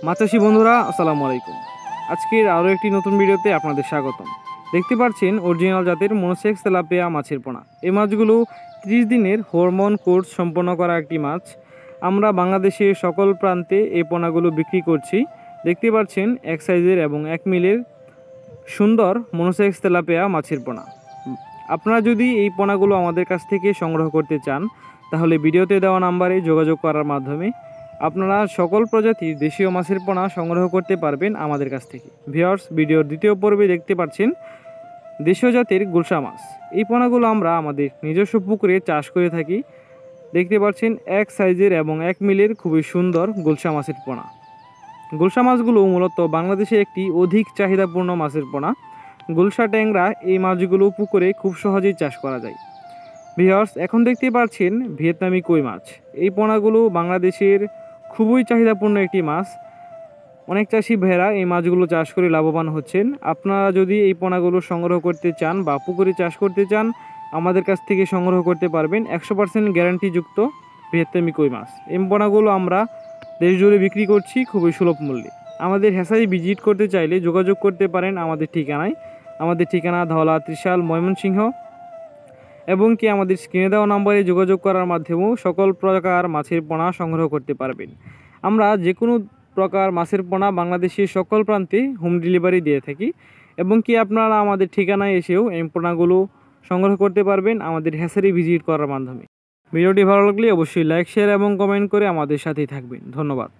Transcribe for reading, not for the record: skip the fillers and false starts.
মাছাশি বন্ধুরা আসসালামু আলাইকুম। আজকের আরও একটি নতুন ভিডিওতে আপনাদের স্বাগতম। দেখতে পাচ্ছেন অরিজিনাল জাতের মনোসেক্স তেলাপিয়া মাছের পোনা। এই মাছগুলো 30 দিনের হরমোন কোর্স সম্পন্ন করা একটি মাছ। আমরা বাংলাদেশের সকল প্রান্তে এই পোনাগুলো বিক্রি করছি। দেখতে পাচ্ছেন এক সাইজের এবং 1 মিলের সুন্দর মনোসেক্স তেলাপিয়া মাছের পোনা। আপনারা যদি এই পোনাগুলো আমাদের কাছ থেকে সংগ্রহ করতে চান তাহলে ভিডিওতে দেওয়া নাম্বারে যোগাযোগ করার মাধ্যমে আপনারা সকল প্রজাতির দেশীয় মাছের পোনা সংগ্রহ করতে পারবেন আমাদের কাছ থেকে। ভিউয়ার্স, ভিডিওর দ্বিতীয় পর্বে দেখতে পাচ্ছেন দেশীয় জাতের গুলশা মাছ। এই পোনাগুলো আমরা আমাদের নিজস্ব পুকুরে চাষ করে থাকি। দেখতে পাচ্ছেন এক সাইজের এবং 1 মিলের খুবই সুন্দর গুলশা মাছের পোনা। গুলশা মাছগুলো মূলত বাংলাদেশে একটি অধিক চাহিদাপূর্ণ মাছের পোনা। গুলশা ট্যাংরা এই মাছগুলো পুকুরে খুব সহজেই চাষ করা যায়। ভিউয়ার্স, এখন দেখতে পাচ্ছেন ভিয়েতনামি কই মাছ। এই পোনাগুলো বাংলাদেশের খুবই চাহিদাপূর্ণ একটি মাছ। অনেক চাষি ভাইয়েরা এই মাছগুলো চাষ করে লাভবান হচ্ছেন। আপনারা যদি এই পোনাগুলো সংগ্রহ করতে চান বা পুকুরে চাষ করতে চান আমাদের কাছ থেকে সংগ্রহ করতে পারবেন। 100% গ্যারান্টিযুক্ত ভিয়েতনামি কই মাছ। এই পোনাগুলো আমরা দেশ জুড়ে বিক্রি করছি খুবই সুলভ মূল্যে। আমাদের হ্যাচারি ভিজিট করতে চাইলে যোগাযোগ করতে পারেন আমাদের ঠিকানায়। আমাদের ঠিকানা ধওলা, ত্রিশাল, ময়মনসিংহ এবং কি আমাদের স্ক্রিনে দেওয়া নম্বরে যোগাযোগ করার মাধ্যমেও সকল প্রকার মাছের পোনা সংগ্রহ করতে পারবেন। আমরা যে কোনো প্রকার মাছের পোনা বাংলাদেশের সকল প্রান্তে হোম ডেলিভারি দিয়ে থাকি এবং কি আপনারা আমাদের ঠিকানায় এসেও এই পোনাগুলো সংগ্রহ করতে পারবেন আমাদের হ্যাচারি ভিজিট করার মাধ্যমে। ভিডিওটি ভালো লাগলে অবশ্যই লাইক, শেয়ার এবং কমেন্ট করে আমাদের সাথেই থাকবেন। ধন্যবাদ।